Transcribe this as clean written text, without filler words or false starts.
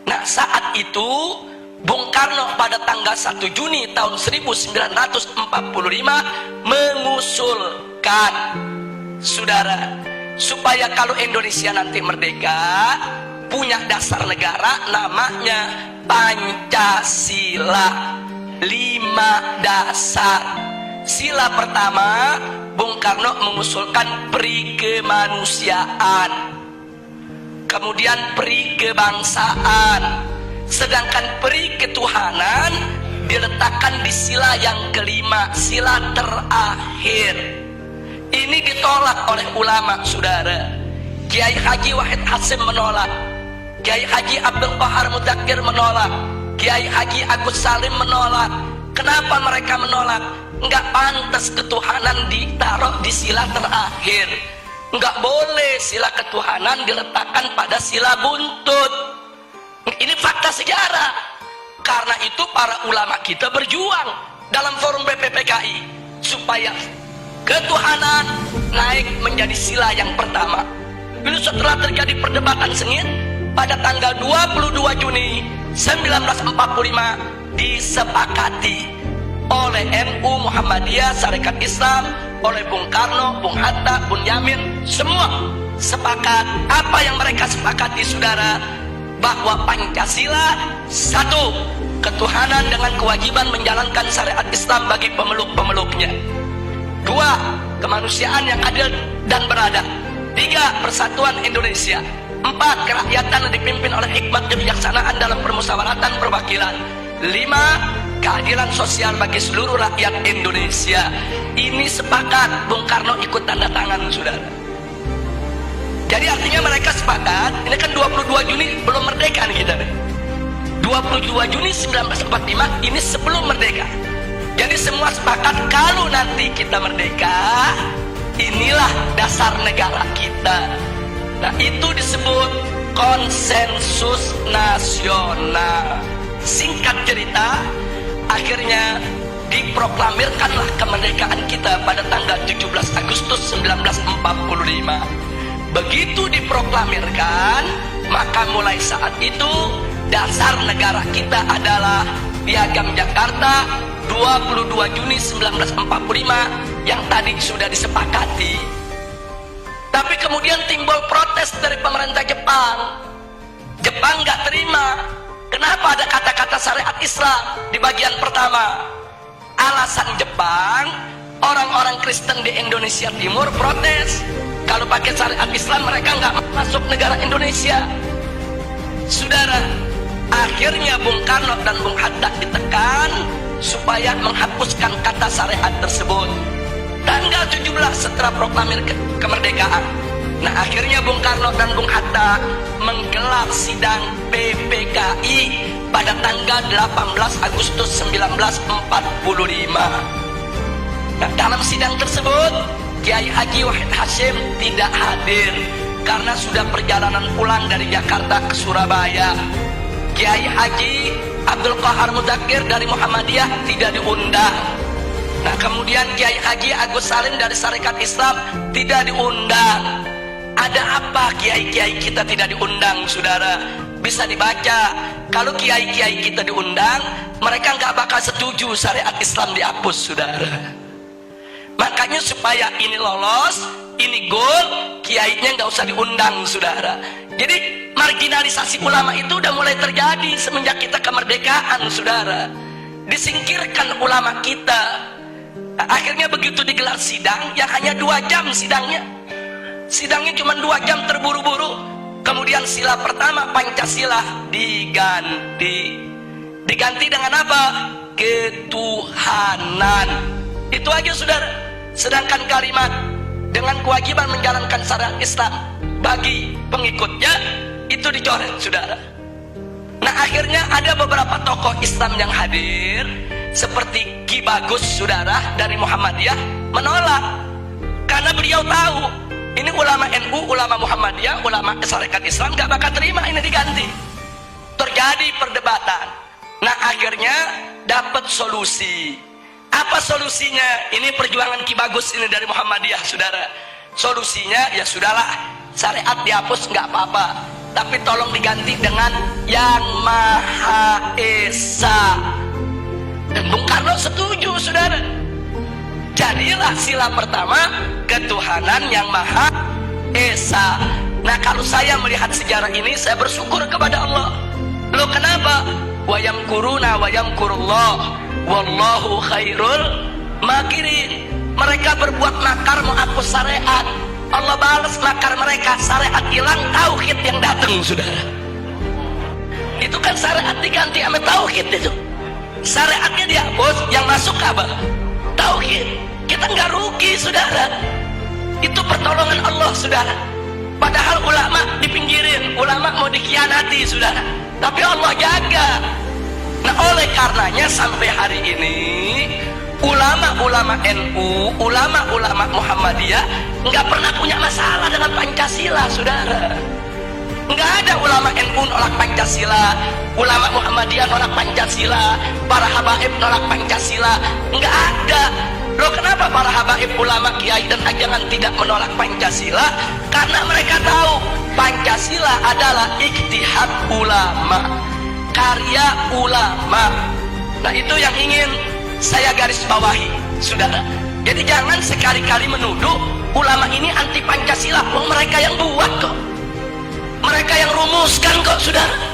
Nah, saat itu Bung Karno pada tanggal 1 Juni tahun 1945 mengusulkan, saudara, supaya kalau Indonesia nanti merdeka punya dasar negara namanya Pancasila. 5 dasar. Sila pertama, Bung Karno mengusulkan peri kemanusiaan, kemudian peri kebangsaan, sedangkan peri ketuhanan diletakkan di sila yang kelima, sila terakhir. Ini ditolak oleh ulama, saudara. Kiai Haji Wahid Hasyim menolak, Kiai Haji Abdul Qahar Mudzakkir menolak, Kiai Haji Agus Salim menolak. Kenapa mereka menolak? Enggak pantas ketuhanan ditaruh di sila terakhir. Enggak boleh sila ketuhanan diletakkan pada sila buntut. Ini fakta sejarah. Karena itu para ulama kita berjuang dalam forum BPPKI supaya ketuhanan naik menjadi sila yang pertama. Lalu setelah terjadi perdebatan sengit, pada tanggal 22 Juni 1945 disepakati oleh NU, Muhammadiyah, Sarekat Islam, oleh Bung Karno, Bung Hatta, Bung Yamin, semua sepakat. Apa yang mereka sepakati, saudara? Bahwa Pancasila, satu, ketuhanan dengan kewajiban menjalankan syariat Islam bagi pemeluk-pemeluknya. Dua, kemanusiaan yang adil dan beradab. Tiga, persatuan Indonesia. Empat, kerakyatan yang dipimpin oleh hikmat kebijaksanaan dalam permusyawaratan perwakilan. Lima, keadilan sosial bagi seluruh rakyat Indonesia. Ini sepakat, Bung Karno ikut tanda tangan, saudara. Jadi artinya mereka sepakat. Ini kan 22 Juni belum merdeka nih kita. 22 Juni 1945 ini sebelum merdeka. Jadi semua sepakat kalau nanti kita merdeka, inilah dasar negara kita. Nah, itu disebut konsensus nasional. Singkat cerita, akhirnya diproklamirkanlah kemerdekaan kita pada tanggal 17 Agustus 1945. Begitu diproklamirkan, maka mulai saat itu dasar negara kita adalah Piagam Jakarta 22 Juni 1945 yang tadi sudah disepakati. Tapi kemudian timbul protes dari pemerintah Jepang. Jepang nggak terima. Kenapa ada kata-kata syariat Islam di bagian pertama? Alasan Jepang, orang-orang Kristen di Indonesia Timur protes. Kalau pakai syariat Islam mereka nggak masuk negara Indonesia. Saudara, akhirnya Bung Karno dan Bung Hatta ditekan supaya menghapuskan kata syariat tersebut. Tanggal 17 setelah proklamir kemerdekaan. Nah, akhirnya Bung Karno dan Bung Hatta menggelar sidang PPKI pada tanggal 18 Agustus 1945. Nah, dalam sidang tersebut Kiai Haji Wahid Hasyim tidak hadir karena sudah perjalanan pulang dari Jakarta ke Surabaya. Kiai Haji Abdul Qahar Mudzakkir dari Muhammadiyah tidak diundang. Nah, kemudian Kiai Haji Agus Salim dari Sarekat Islam tidak diundang. Ada apa kiai-kiai kita tidak diundang, saudara? Bisa dibaca. Kalau kiai-kiai kita diundang, mereka nggak bakal setuju syariat Islam dihapus, saudara. Makanya supaya ini lolos, ini goal, kiainya nggak usah diundang, saudara. Jadi marginalisasi ulama itu udah mulai terjadi semenjak kita kemerdekaan, saudara. Disingkirkan ulama kita. Nah, akhirnya begitu digelar sidang, yang hanya 2 jam sidangnya. Sidangnya cuma 2 jam terburu-buru. Kemudian sila pertama Pancasila diganti. Diganti dengan apa? Ketuhanan. Itu aja, saudara. Sedangkan kalimat dengan kewajiban menjalankan syariat Islam bagi pengikutnya itu dicoret, saudara. Nah, akhirnya ada beberapa tokoh Islam yang hadir seperti Ki Bagus, saudara, dari Muhammadiyah menolak karena beliau tahu ini ulama NU, ulama Muhammadiyah, ulama Sarekat Islam gak bakal terima ini diganti. Terjadi perdebatan. Nah, akhirnya dapat solusi. Apa solusinya? Ini perjuangan Ki Bagus ini dari Muhammadiyah, saudara. Solusinya ya sudahlah, syariat dihapus nggak apa-apa. tapi tolong diganti dengan Yang Maha Esa. Dan Bung Karno setuju, saudara. Jadilah sila pertama ketuhanan Yang Maha Esa. Nah, kalau saya melihat sejarah ini, saya bersyukur kepada Allah. Loh, kenapa? Wa yamkuruna wa yamkurullah wallahu khairul makirin. Mereka berbuat makar menghapus syariat, Allah balas makar mereka. Syariat hilang, tauhid yang datang, saudara. Itu kan syariat diganti sama tauhid itu. Syariatnya dihapus, yang masuk apa? Tauhid. Kita nggak rugi, saudara. Itu pertolongan Allah, saudara. Padahal ulama dipinggirin, ulama mau dikhianati, saudara. Tapi Allah jaga. Nah, oleh karenanya sampai hari ini ulama-ulama NU, ulama-ulama Muhammadiyah nggak pernah punya masalah dengan Pancasila, saudara. Nggak ada ulama NU nolak Pancasila, ulama Muhammadiyah nolak Pancasila, para habaib nolak Pancasila. Nggak ada. Loh, kenapa para habaib, ulama, kiai dan ajangan tidak menolak Pancasila? Karena mereka tahu Pancasila adalah ijtihad ulama, karya ulama. Nah, itu yang ingin saya garis bawahi, saudara. Jadi jangan sekali-kali menuduh ulama ini anti Pancasila. Mereka yang buat kok, mereka yang rumuskan kok, saudara.